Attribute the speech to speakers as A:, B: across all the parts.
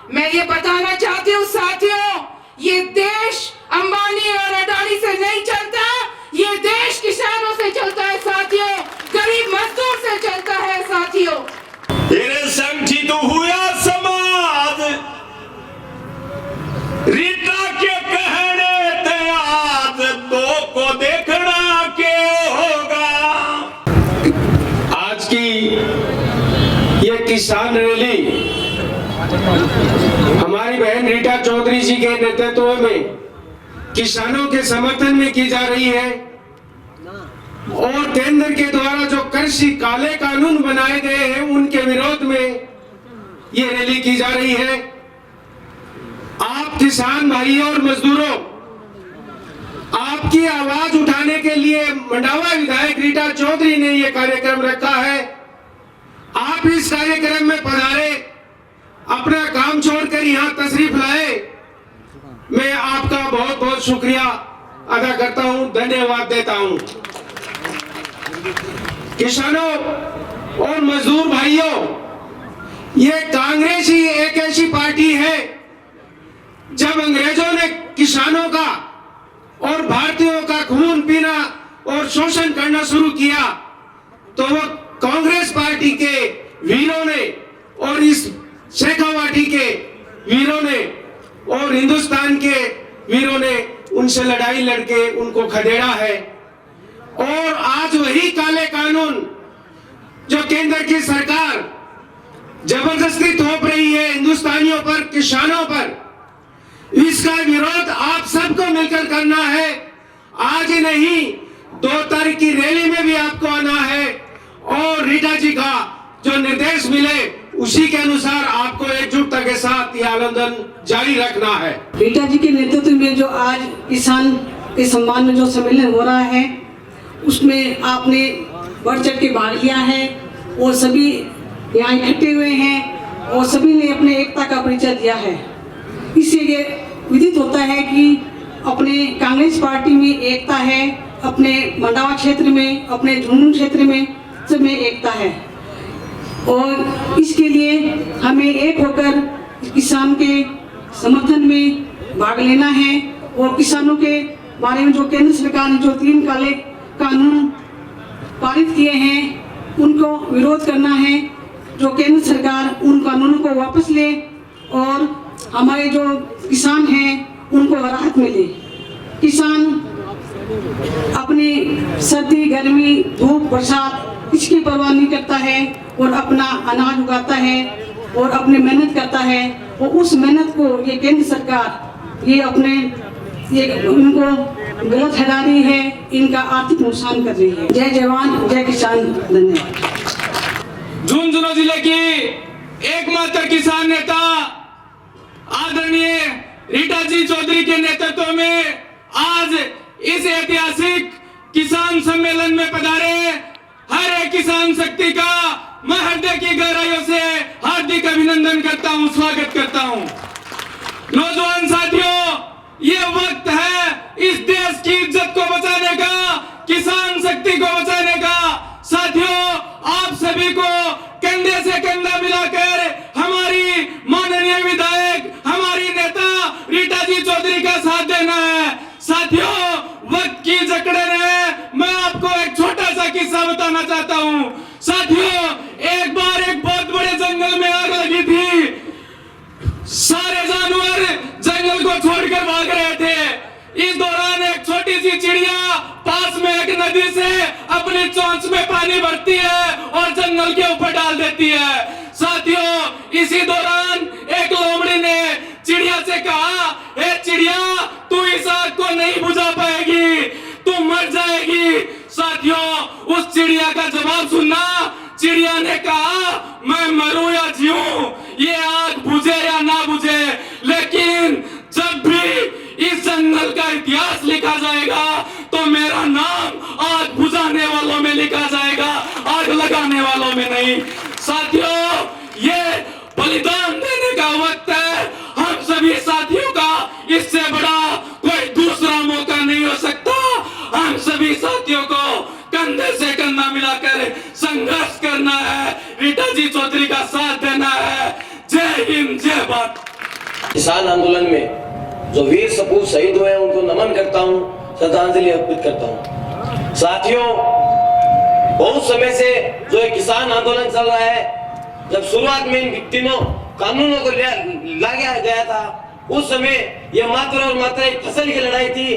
A: मैं ये बताना चाहती हूँ साथियों, ये देश अंबानी और अडानी से नहीं चलता, ये देश किसानों से चलता है साथियों, गरीब मजदूर से चलता है साथियों।
B: संगठित हुआ समाज रीटा के कहने ते आज दो को देखना के होगा। आज की ये किसान रैली हमारी बहन रीटा चौधरी जी के नेतृत्व में किसानों के समर्थन में की जा रही है और केंद्र के द्वारा जो कृषि काले कानून बनाए गए हैं उनके विरोध में ये रैली की जा रही है। आप किसान भाइयों और मजदूरों, आपकी आवाज उठाने के लिए मंडावा विधायक रीटा चौधरी ने यह कार्यक्रम रखा है। आप इस कार्यक्रम में पधारे, अपना काम छोड़कर यहाँ तशरीफ लाए, मैं आपका बहुत बहुत शुक्रिया अदा करता हूँ, धन्यवाद देता हूँ। किसानों और मजदूर भाइयों, ये कांग्रेस ही एक ऐसी पार्टी है, जब अंग्रेजों ने किसानों का और भारतीयों का खून पीना और शोषण करना शुरू किया तो वो कांग्रेस पार्टी के वीरों ने और इस शेखावाटी के वीरों ने और हिंदुस्तान के वीरों ने उनसे लड़ाई लड़के उनको खदेड़ा है। और आज वही काले कानून जो केंद्र की सरकार जबरदस्ती थोप रही है हिंदुस्तानियों पर, किसानों पर, इसका विरोध आप सबको मिलकर करना है। आज ही नहीं, 2 तारीख की रैली में भी आपको आना है और रीटा जी का जो निर्देश मिले उसी के अनुसार आपको एकजुटता के साथ यह आंदोलन जारी रखना है।
C: रीटा जी के नेतृत्व में जो आज किसान के सम्मान में जो सम्मेलन हो रहा है उसमें आपने बढ़ चढ़ के भाग लिया है और सभी यहाँ इकट्ठे हुए हैं और सभी ने अपने एकता का परिचय दिया है। इससे ये विदित होता है कि अपने कांग्रेस पार्टी में एकता है, अपने मंडावा क्षेत्र में, अपने झुंझुनू क्षेत्र में सब में एकता है और इसके लिए हमें एक होकर किसान के समर्थन में भाग लेना है और किसानों के बारे में जो केंद्र सरकार ने जो 3 काले कानून पारित किए हैं उनको विरोध करना है। जो केंद्र सरकार उन कानूनों को वापस ले और हमारे जो किसान हैं उनको राहत मिले। किसान अपनी सर्दी गर्मी धूप बरसात इसकी परवाह नहीं करता है और अपना अनाज उगाता है और अपनी मेहनत करता है और उस मेहनत को ये केंद्र सरकार ये उनको गलत ठहरा रही है, इनका आर्थिक नुकसान कर रही है। जय जवान जय किसान, धन्यवाद।
B: झुंझुनू जिले की एकमात्र किसान नेता आदरणीय रीटा जी चौधरी के नेतृत्व में आज इस ऐतिहासिक किसान सम्मेलन में पधारे हर एक किसान शक्ति का मैं हृदय की गहराइयों से हार्दिक अभिनंदन करता हूं, स्वागत करता हूं। नौजवान साथियों, ये वक्त है इस देश की इज्जत को बचाने का, किसान शक्ति को बचाने का। साथियों, आप सभी को कंधे से कंधा मिलाकर हमारी माननीय विधायक, हमारी नेता रीटा जी चौधरी का साथ देना है। साथियों, वक्त की जकड़े ने मैं आपको एक छोटा सा किस्सा बताना चाहता हूं। साथियों, एक बार एक बहुत बड़े जंगल में आग लगी थी। सारे जानवर जंगल को छोड़कर भाग रहे थे। इस दौरान एक छोटी सी चिड़िया पास में एक नदी से अपनी चोंच में पानी भरती है और जंगल के ऊपर डाल देती है। साथियों, इसी दौरान एक लोमड़ी ने चिड़िया से कहा, ए चिड़िया, तू इस आग को नहीं बुझा पाएगी, तू मर जाएगी। साथियों, उस चिड़िया का जवाब सुनना। चिड़िया ने कहा, मैं मरूं या जीऊं, ये आग बुझे या ना बुझे, लेकिन जब भी इस जंगल का इतिहास लिखा जाएगा तो मेरा नाम आग बुझाने वालों में लिखा जाएगा, आग लगाने वालों में नहीं। साथियों, ये बलिदान देने का वक्त है हम सभी साथियों का। इससे बड़ा कोई दूसरा मौका नहीं हो सकता। हम सभी साथियों को कंधे से कंधा मिलाकर संघर्ष करना है, रीटा जी चौधरी का साथ देना है। जय हिंद, जय भारत।
D: किसान आंदोलन में जो वीर सपूत शहीद हुए हैं उनको नमन करता हूं, श्रद्धांजलि अर्पित करता हूं। साथियों, बहुत समय से जो एक किसान आंदोलन चल रहा है, जब शुरुआत में इन तीनों कानूनों को लाया गया था उस समय यह मात्र और मात्र एक फसल की लड़ाई थी।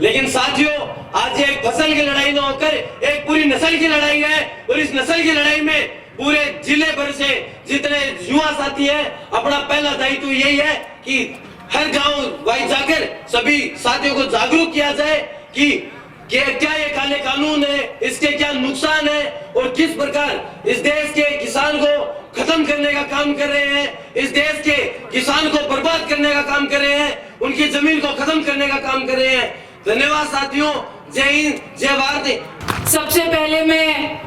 D: लेकिन साथियों, आज ये एक फसल की लड़ाई न होकर एक पूरी नस्ल की लड़ाई है, और इस नस्ल की लड़ाई में पूरे जिले भर से जितने युवा साथी हैं, अपना पहला दायित्व यही है कि हर गांव वाइज जाकर सभी साथियों को जागरूक किया जाए कि क्या ये काले कानून है, इसके क्या नुकसान है, और किस प्रकार इस देश के किसान को खत्म करने का काम कर रहे हैं, इस देश के किसान को बर्बाद करने का काम कर रहे हैं, उनकी जमीन को खत्म करने का काम कर रहे हैं। धन्यवाद साथियों, जय हिंद, जय भारत।
A: सबसे पहले मैं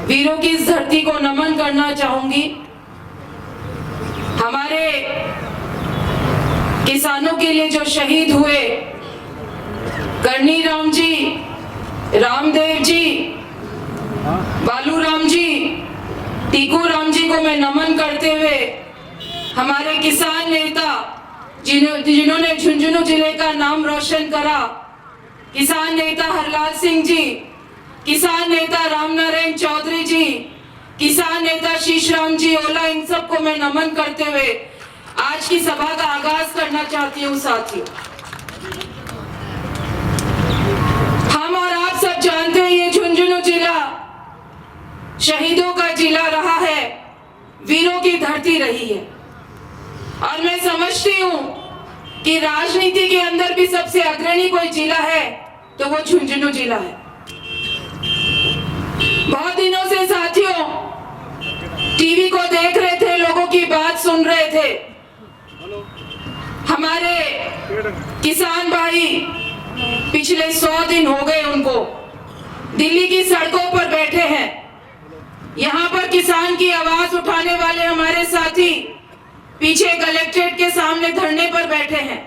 A: वीरों की इस धरती को नमन करना चाहूंगी। हमारे किसानों के लिए जो शहीद हुए, करनी राम जी, रामदेव जी, बालू राम जी, टीकू राम जी को मैं नमन करते हुए हमारे किसान नेता जिन्होंने झुंझुनू जिले का नाम रोशन करा, किसान नेता हरलाल सिंह जी, किसान नेता रामनारायण चौधरी जी, किसान नेता शीशराम जी ओला, इन सबको मैं नमन करते हुए आज की सभा का आगाज करना चाहती हूँ। साथियों, हम और आप सब जानते हैं ये झुंझुनू जिला शहीदों का जिला रहा है, वीरों की धरती रही है, और मैं समझती हूँ कि राजनीति के अंदर भी सबसे अग्रणी कोई जिला है तो वो झुंझुनू जिला है। बहुत दिनों से साथियों टीवी को देख रहे थे, लोगों की बात सुन रहे थे। हमारे किसान भाई पिछले 100 दिन हो गए उनको दिल्ली की सड़कों पर बैठे हैं। यहाँ पर किसान की आवाज उठाने वाले हमारे साथी पीछे कलेक्ट्रेट के सामने धरने पर बैठे हैं।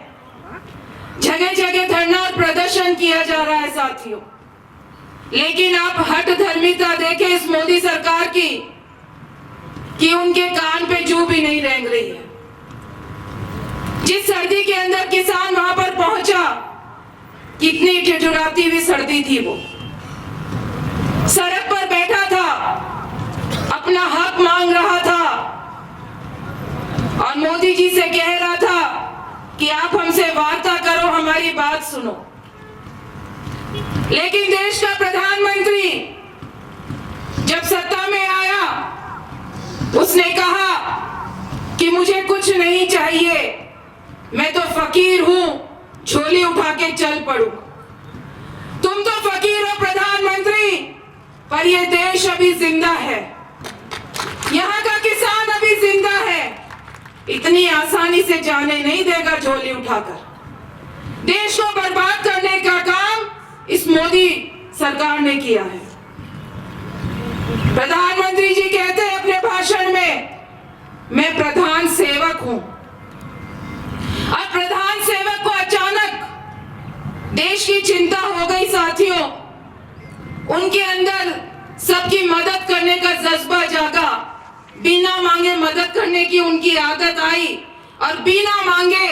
A: जगह जगह धरना और प्रदर्शन किया जा रहा है साथियों, लेकिन आप हट धर्मिता देखें इस मोदी सरकार की कि उनके कान पे जू भी नहीं रेंग रही है। जिस सर्दी के अंदर किसान वहां पर पहुंचा, कितनी ठिठुराती हुई सर्दी थी, वो सड़क पर बैठा था, अपना हक मांग रहा था और मोदी जी से कह रहा था कि आप हमसे वार्ता करो, हमारी बात सुनो। लेकिन देश का प्रधानमंत्री जब सत्ता में आया, उसने कहा कि मुझे कुछ नहीं चाहिए, मैं तो फकीर हूं, झोली उठा के चल पड़ू। तुम तो फकीर हो प्रधानमंत्री, पर यह देश अभी जिंदा है, यहाँ का किसान अभी जिंदा है, इतनी आसानी से जाने नहीं देगा झोली उठाकर। देश को बर्बाद करने का काम इस मोदी सरकार ने किया है। प्रधानमंत्री जी कहते हैं अपने भाषण में, मैं प्रधान सेवक हूं, और प्रधान सेवक को अचानक देश की चिंता हो गई साथियों। उनके अंदर सबकी मदद करने का जज्बा जागा, बिना मांगे मदद करने की उनकी आदत आई, और बिना मांगे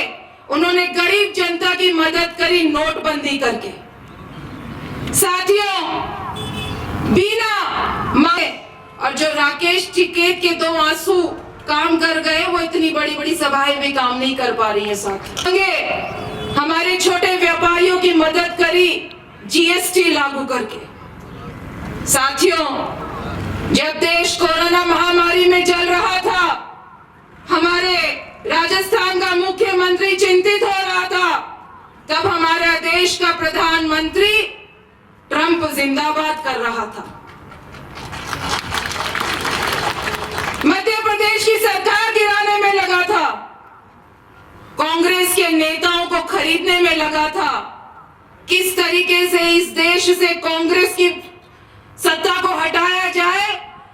A: उन्होंने गरीब जनता की मदद करी नोटबंदी करके। साथियों, बिना मांगे, और जो राकेश टिकैत के 2 आंसू काम कर गए, वो इतनी बड़ी बड़ी सभाएं भी काम नहीं कर पा रही है। साथियों, हमारे छोटे व्यापारियों की मदद करी जीएसटी लागू करके। साथियों, जब देश कोरोना महामारी में चल रहा था, हमारे राजस्थान का मुख्यमंत्री चिंतित हो रहा था, तब हमारा देश का प्रधानमंत्री ट्रंप जिंदाबाद कर रहा था। मध्य प्रदेश की सरकार गिराने में लगा था, कांग्रेस के नेताओं को खरीदने में लगा था। किस तरीके से इस देश से कांग्रेस की सत्ता को हटाया जाए,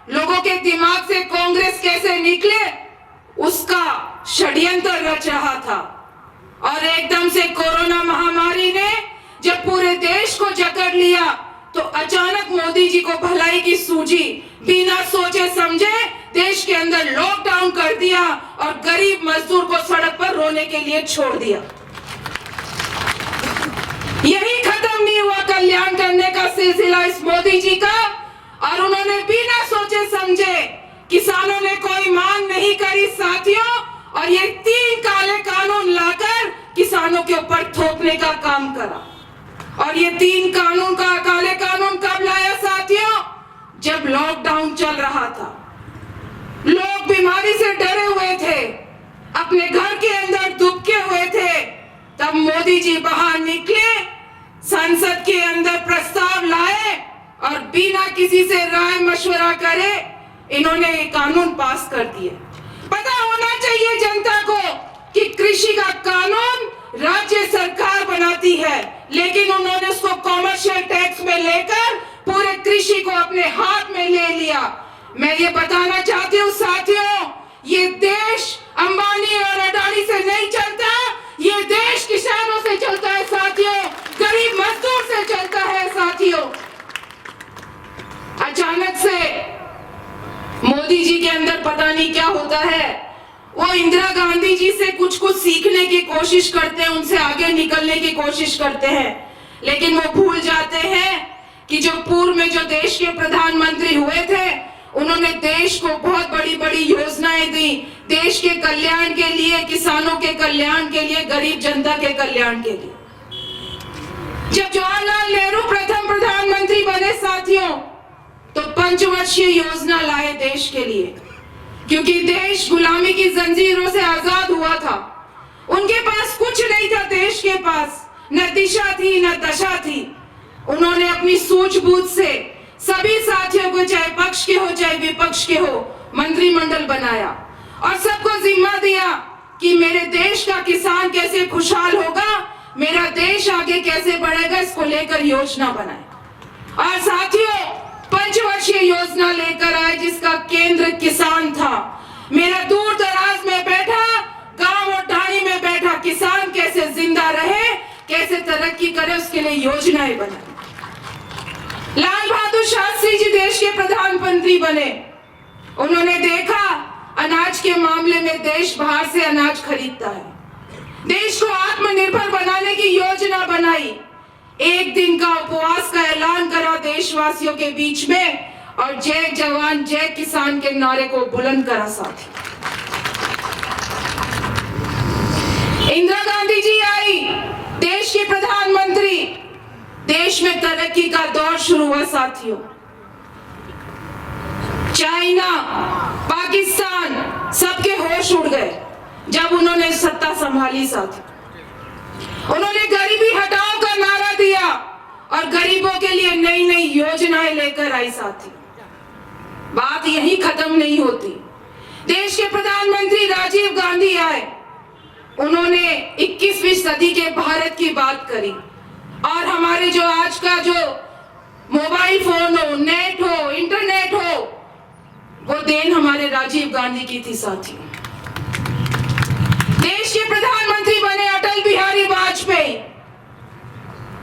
A: लोगों के दिमाग से कांग्रेस कैसे निकले, उसका षड्यंत्र रच रहा था। और एकदम से कोरोना महामारी ने जब पूरे देश को जकड़ लिया, तो अचानक मोदी जी को भलाई की सूझी, बिना सोचे समझे देश के अंदर लॉकडाउन कर दिया और गरीब मजदूर को सड़क पर रोने होने के लिए छोड़ दिया। यही खत्म नहीं हुआ कल्याण करने का सिलसिला इस मोदी जी का, और उन्होंने बिना सोचे समझे किसानों ने कोई मांग नहीं करी साथियों, और ये 3 काले कानून लाकर किसानों के ऊपर थोपने का काम करा। और ये 3 काले कानून कब लाया साथियों? जब लॉकडाउन चल रहा था, लोग बीमारी से डरे हुए थे, अपने घर के अंदर दुबके हुए थे, तब मोदी जी बाहर निकले, संसद के अंदर प्रस्ताव लाए और बिना किसी से राय मशवरा करे इन्होंने ये कानून पास कर दिए। पता होना चाहिए जनता को कि कृषि का कानून राज्य सरकार बनाती है, लेकिन उन्होंने उसको कॉमर्शियल टैक्स में लेकर पूरे कृषि को अपने हाथ में ले लिया। मैं ये बताना चाहती हूँ साथियों, ये देश अंबानी और अडानी से नहीं चलता, ये देश किसानों से चलता है साथियों, गरीब मजदूर से चलता है साथियों। अचानक से मोदी जी के अंदर पता नहीं क्या होता है, वो इंदिरा गांधी जी से कुछ सीखने की कोशिश करते हैं, उनसे आगे निकलने की कोशिश करते हैं, लेकिन वो भूल जाते हैं कि जो पूर्व में जो देश के प्रधानमंत्री हुए थे, उन्होंने देश को बहुत बड़ी बड़ी योजनाएं दी, देश के कल्याण के लिए, किसानों के कल्याण के लिए, गरीब जनता के कल्याण के लिए। जब जवाहरलाल नेहरू प्रथम प्रधानमंत्री बने साथियों, तो 5 वर्षीय योजना लाए देश के लिए, क्योंकि देश गुलामी की जंजीरों से आजाद हुआ था। उनके पास कुछ नहीं था, देश के पास न दिशा थी न दशा थी। उन्होंने अपनी सूझबूझ से सभी साथियों को, चाहे पक्ष के हो चाहे विपक्ष के हो, मंत्रिमंडल बनाया और सबको जिम्मा दिया कि मेरे देश का किसान कैसे खुशहाल होगा, मेरा देश आगे कैसे बढ़ेगा, इसको लेकर योजना बनाए। और साथियों 5 वर्षीय योजना लेकर आए जिसका केंद्र किसान था। मेरा दूर दराज में बैठा, गांव और ढाणी में बैठा किसान कैसे जिंदा रहे, कैसे तरक्की करे, उसके लिए योजनाएं बनाई। लाल बहादुर शास्त्री जी देश के प्रधानमंत्री बने, उन्होंने देखा अनाज के मामले में देश बाहर से अनाज खरीदता है, देश को आत्मनिर्भर बनाने की योजना बनाई, 1 दिन का उपवास का ऐलान करा देशवासियों के बीच में, और जय जवान जय किसान के नारे को बुलंद करा साथी। इंदिरा गांधी जी आई, देश की प्रधानमंत्री, देश में तरक्की का दौर शुरू हुआ साथियों। चाइना, पाकिस्तान, सबके होश उड़ गए जब उन्होंने सत्ता संभाली साथी। उन्होंने गरीबी हटाओ का नारा दिया और गरीबों के लिए नई नई योजनाएं लेकर आई साथी। बात यही खत्म नहीं होती। देश के प्रधानमंत्री राजीव गांधी आए, उन्होंने 21वीं सदी के भारत की बात करी, और हमारे जो आज का जो मोबाइल फोन हो, नेट हो, इंटरनेट हो, वो देन हमारे राजीव गांधी की थी साथी। देश के प्रधानमंत्री बने अटल बिहारी वाजपेयी,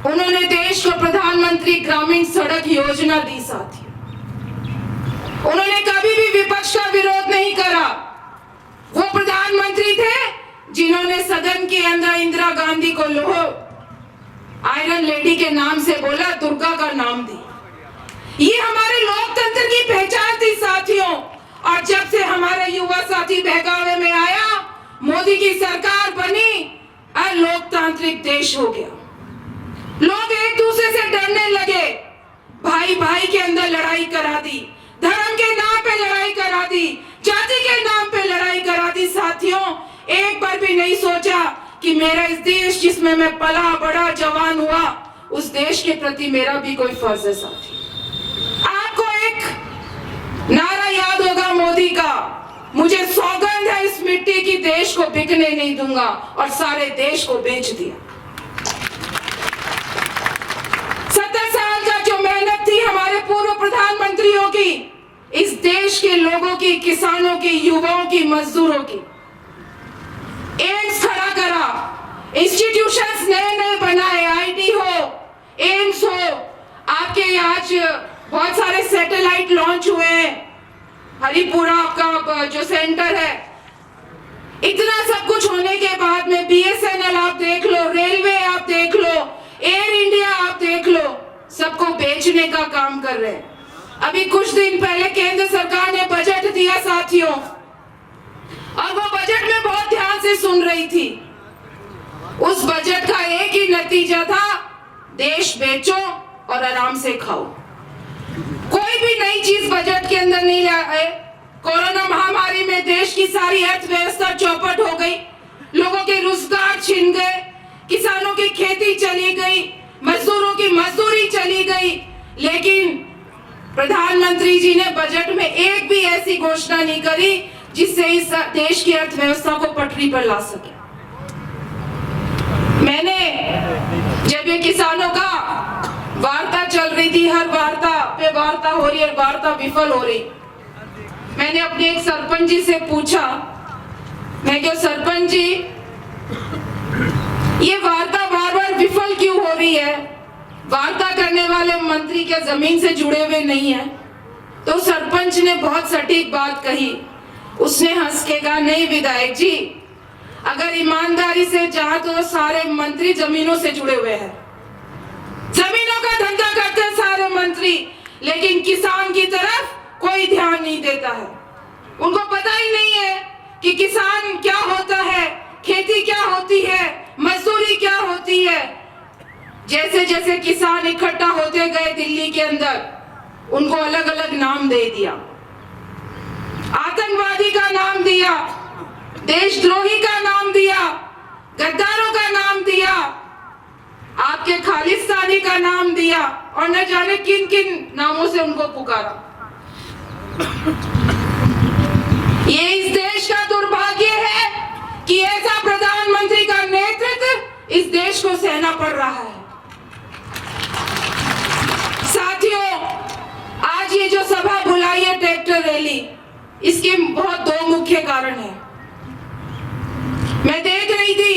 A: उन्होंने देश को प्रधानमंत्री ग्रामीण सड़क योजना दी साथी। उन्होंने कभी भी विपक्ष का विरोध नहीं करा। वो प्रधानमंत्री थे जिन्होंने सदन के अंदर इंदिरा गांधी को लोहो आयरन लेडी के नाम से बोला, दुर्गा का नाम दी। ये हमारे लोकतंत्र की पहचान थी साथियों। और जब से हमारे युवा साथी बहकावे में आया, मोदी की सरकार बनी, और लोकतांत्रिक देश हो गया। लोग एक दूसरे से डरने लगे, भाई भाई के अंदर लड़ाई करा दी, धर्म के नाम पे लड़ाई करा दी, जाति के नाम पे लड़ाई करा दी साथियों। एक बार भी नहीं सोचा कि मेरा इस देश जिसमें मैं पला बड़ा जवान हुआ, उस देश के प्रति मेरा भी कोई फर्ज है साथी। आपको एक नारा याद होगा मोदी का, मुझे सौगंध है इस मिट्टी की, देश को बिकने नहीं दूंगा, और सारे देश को बेच दिया। 70 साल का जो मेहनत थी हमारे पूर्व प्रधानमंत्रियों की, इस देश के लोगों की, किसानों की, युवाओं की, मजदूरों की, एम्स खड़ा करा, इंस्टीट्यूशंस नए नए बनाए, आईटी हो, एम्स हो, आपके आज बहुत सारे सैटेलाइट लॉन्च हुए हैं, हरिपुरा आपका जो सेंटर है। इतना सब कुछ होने के बाद अभी कुछ दिन पहले केंद्र सरकार ने बजट दिया साथियों, और वो बजट में बहुत ध्यान से सुन रही थी। उस बजट का एक ही नतीजा था, देश बेचो और आराम से खाओ। कोई भी नई चीज बजट के अंदर नहीं लाए। कोरोना महामारी में देश की सारी अर्थव्यवस्था चौपट हो गई, लोगों के रोजगार छिन गए, किसानों की खेती चली गई, मजदूरों की मजदूरी चली गई, लेकिन प्रधानमंत्री जी ने बजट में एक भी ऐसी घोषणा नहीं करी जिससे इस देश की अर्थव्यवस्था को पटरी पर ला सके। मैंने जब ये किसानों का वार्ता चल रही थी, हर वार्ता पे वार्ता हो रही है, वार्ता विफल हो रही, मैंने अपने एक सरपंच जी से पूछा, मैं क्या सरपंच जी ये वार्ता बार बार विफल क्यों हो रही है? वार्ता करने वाले मंत्री क्या जमीन से जुड़े हुए नहीं है? तो सरपंच ने बहुत सटीक बात कही। उसने हंस के कहा, नहीं विधायक जी, अगर ईमानदारी से चाहे तो सारे मंत्री जमीनों से जुड़े हुए हैं, जमीनों का धंधा करते हैं सारे मंत्री, लेकिन किसान की तरफ कोई ध्यान नहीं देता है। उनको पता ही नहीं है कि किसान क्या होता है, खेती क्या होती है, मजदूरी क्या होती है। जैसे जैसे किसान इकट्ठा होते गए दिल्ली के अंदर, उनको अलग अलग नाम दे दिया, आतंकवादी का नाम दिया, देशद्रोही का नाम दिया, गद्दारों का नाम दिया, आपके खालिस्तानी का नाम दिया, और न जाने किन किन नामों से उनको पुकारा। ये इस देश का दुर्भाग्य है कि ऐसा प्रधानमंत्री का नेतृत्व इस देश को सहना पड़ रहा है। साथियों, आज ये जो सभा बुलाई है ट्रैक्टर रैली, इसके बहुत दो मुख्य कारण हैं। मैं देख रही थी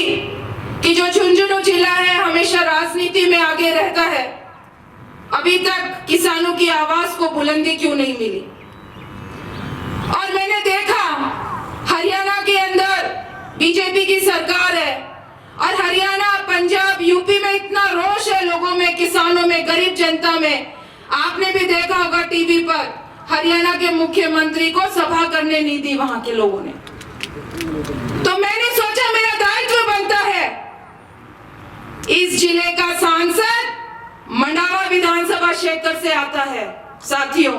A: कि जो झुंझुनू जिला है हमेशा राजनीति में आगे रहता है, अभी तक किसानों की आवाज को बुलंदी क्यों नहीं मिली। और मैंने देखा हरियाणा के अंदर बीजेपी की सरकार है, और हरियाणा, पंजाब, यूपी में इतना रोष है लोगों में, किसानों में, गरीब जनता में। आपने भी देखा होगा टीवी पर, हरियाणा के मुख्यमंत्री को सभा करने नहीं दी वहां के लोगों ने। तो मैंने सोचा मेरा दायित्व बनता है, इस जिले का सांसद मंडावा विधानसभा क्षेत्र से आता है। साथियों,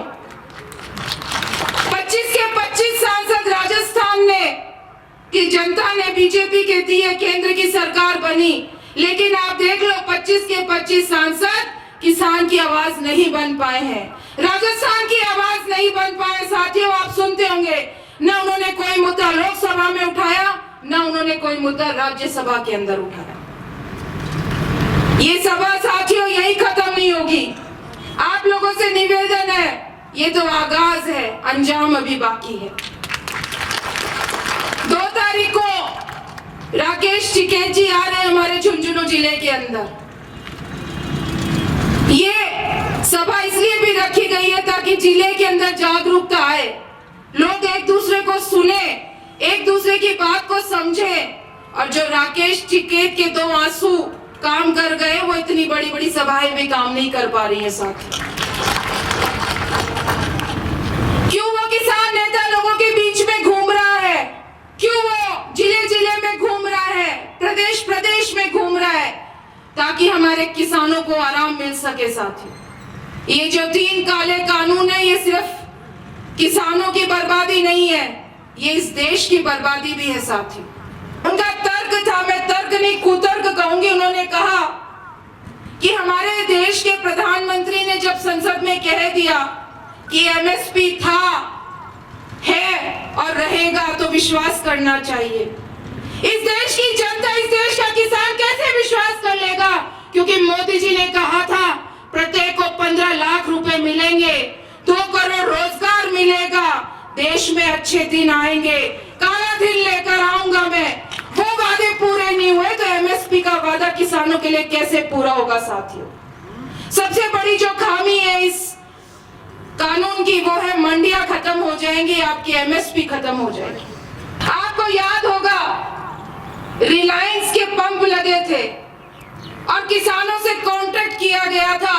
A: 25 के 25 सांसद राजस्थान ने कि जनता ने बीजेपी के दिए, केंद्र की सरकार बनी, लेकिन आप देख लो 25 के 25 सांसद किसान की आवाज नहीं बन पाए हैं, राजस्थान की आवाज नहीं बन पाए। साथियों, आप सुनते होंगे, न उन्होंने कोई मुद्दा लोकसभा में उठाया, न उन्होंने कोई मुद्दा राज्यसभा के अंदर उठाया। ये सभा साथियों यही खत्म नहीं होगी। आप लोगों से निवेदन है, ये तो आगाज है, अंजाम अभी बाकी है। 2 तारीख को राकेश टिकैत जी आ रहे हैं हमारे झुंझुनू जिले के अंदर। ये सभा इसलिए भी रखी गई है ताकि जिले के अंदर जागरूकता आए, लोग एक दूसरे को सुने, एक दूसरे की बात को समझे। और जो राकेश टिकैत के 2 आंसू काम कर गए, वो इतनी बड़ी बड़ी सभाएं भी काम नहीं कर पा रही है। साथ क्यों वो किसान नेता लोगों के बीच में घूम रहा है, क्यों वो जिले जिले में घूम रहा है, प्रदेश प्रदेश में घूम रहा है, ताकि हमारे किसानों को आराम मिल सके। साथियों, ये जो 3 काले कानून है, ये सिर्फ किसानों की बर्बादी नहीं है, ये इस देश की बर्बादी भी है। साथियों, उनका तर्क था, मैं तर्क नहीं कुतर्क कहूंगी, उन्होंने कहा कि हमारे देश के प्रधानमंत्री ने जब संसद में कह दिया कि एमएसपी था, है और रहेगा, तो विश्वास करना चाहिए। इस देश की जनता, इस देश का किसान कैसे विश्वास कर लेगा? क्योंकि मोदी जी ने कहा था प्रत्येक को 15 लाख रुपए मिलेंगे, 2 करोड़ रोजगार मिलेगा, देश में अच्छे दिन आएंगे, काला दिन लेकर आऊंगा मैं। वो वादे पूरे नहीं हुए तो एमएसपी का वादा किसानों के लिए कैसे पूरा होगा? साथियों, सबसे बड़ी जो खामी है इस कानून की, वो है मंडियां खत्म हो जाएंगी, आपकी एमएसपी खत्म हो जाएगी। आपको याद होगा रिलायंस के पंप लगे थे और किसानों से कॉन्ट्रैक्ट किया गया था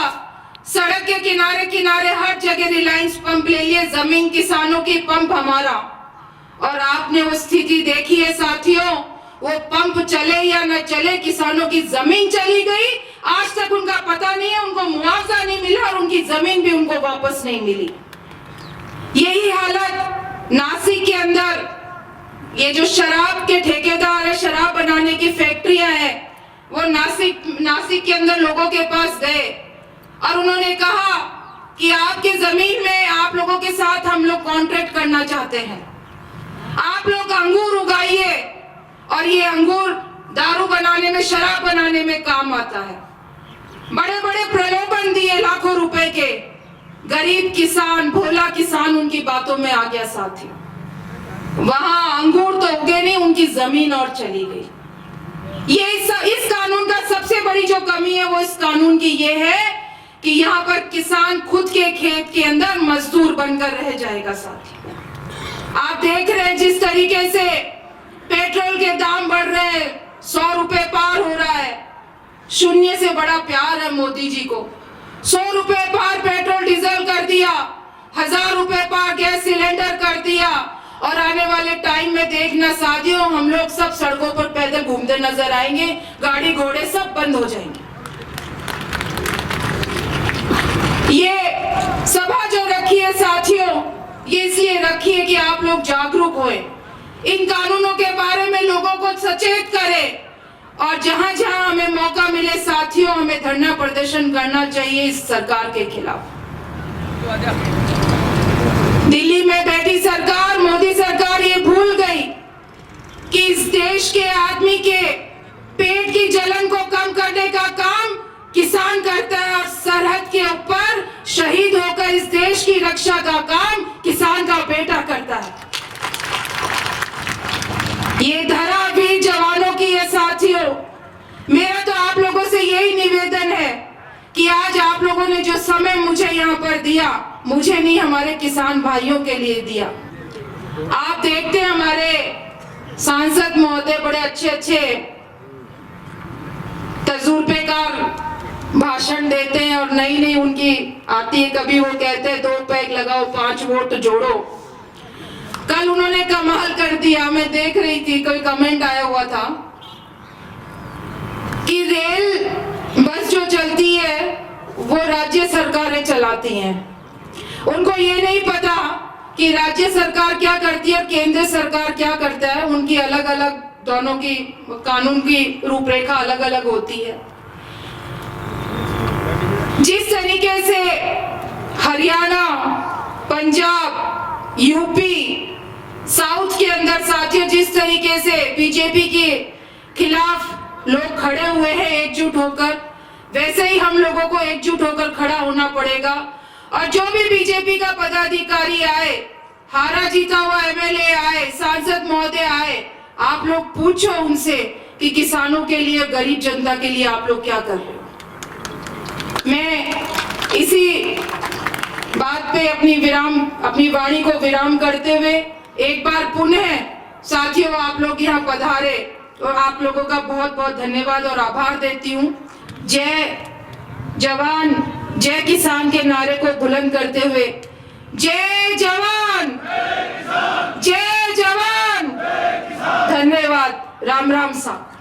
A: सड़क के किनारे किनारे हर जगह रिलायंस पंप ले लिए, जमीन किसानों की, पंप हमारा। और आपने वो स्थिति देखी है साथियों, वो पंप चले या न चले, किसानों की जमीन चली गई। आज तक उनका पता नहीं है, उनको मुआवजा नहीं मिला और उनकी जमीन भी उनको वापस नहीं मिली। यही हालत नासिक के अंदर, ये जो शराब के ठेकेदार है, शराब बनाने की फैक्ट्रियां है, वो नासिक के अंदर लोगों के पास गए और उन्होंने कहा कि आपके जमीन में आप लोगों के साथ हम लोग कॉन्ट्रैक्ट करना चाहते हैं, आप लोग अंगूर उगाइए और ये अंगूर दारू बनाने में, शराब बनाने में काम आता है। बड़े बड़े प्रलोभन दिए लाखों रुपए के, गरीब किसान, भोला किसान उनकी बातों में आ गया साथियों। वहां अंगूर तो उगे नहीं, उनकी जमीन और चली गई। ये इस कानून का सबसे बड़ी जो कमी है वो इस कानून की ये है कि यहाँ पर किसान खुद के खेत के अंदर मजदूर बनकर रह जाएगा साथियों। आप देख रहे हैं जिस तरीके से पेट्रोल के दाम बढ़ रहे हैं, 100 रुपए पार हो रहा है। शून्य से बड़ा प्यार है मोदी जी को। 100 रुपए पार पेट्रोल डीजल कर दिया, 1000 रुपए पार गैस सिलेंडर कर दिया। और आने वाले टाइम में देखना साथियों, हम लोग सब सड़कों पर पैदल घूमते नजर आएंगे, गाड़ी घोड़े सब बंद हो जाएंगे। ये सभा जो रखी है साथियों, ये इसलिए रखी है कि आप लोग जागरूक होए, इन कानूनों के बारे में लोगों को सचेत करें। और जहां जहां हमें मौका मिले साथियों, हमें धरना प्रदर्शन करना चाहिए इस सरकार के खिलाफ। दिल्ली में बैठी सरकार, मोदी सरकार ये भूल गई कि इस देश के आदमी के पेट की जलन को कम करने का काम किसान करता है और सरहद के ऊपर शहीद होकर इस देश की रक्षा का काम किसान का बेटा करता है। ये धरा वीर जवानों की है साथियों। मेरा तो आप लोगों से यही निवेदन है कि आज आप लोगों ने जो समय मुझे यहाँ पर दिया, मुझे नहीं हमारे किसान भाइयों के लिए दिया। आप देखते हैं हमारे सांसद महोदय बड़े अच्छे अच्छे तजुर्बेकार भाषण देते हैं और नई नई उनकी आती है, कभी वो कहते हैं 2 पैग लगाओ 5 वोट जोड़ो। कल उन्होंने कमाल कर दिया, मैं देख रही थी, कोई कमेंट आया हुआ था कि रेल बस जो चलती है वो राज्य सरकारें चलाती हैं। उनको ये नहीं पता कि राज्य सरकार क्या करती है और केंद्र सरकार क्या करता है। उनकी अलग अलग, दोनों की कानून की रूपरेखा अलग अलग होती है। जिस तरीके से हरियाणा, पंजाब, यूपी, साउथ के अंदर साथियों जिस तरीके से बीजेपी के खिलाफ लोग खड़े हुए हैं एकजुट होकर, वैसे ही हम लोगों को एकजुट होकर खड़ा होना पड़ेगा। और जो भी बीजेपी का पदाधिकारी आए, हारा जीता हुआ एमएलए आए, सांसद महोदय आए, आप लोग पूछो उनसे कि किसानों के लिए, गरीब जनता के लिए आप लोग क्या कर रहे हो। मैं इसी बात पे अपनी वाणी को विराम करते हुए एक बार पुनः साथियों आप लोग यहाँ पधारे और आप लोगों का बहुत बहुत धन्यवाद और आभार देती हूँ। जय जवान जय किसान के नारे को बुलंद करते हुए, जय जवान जय जवान, धन्यवाद। राम राम साहब।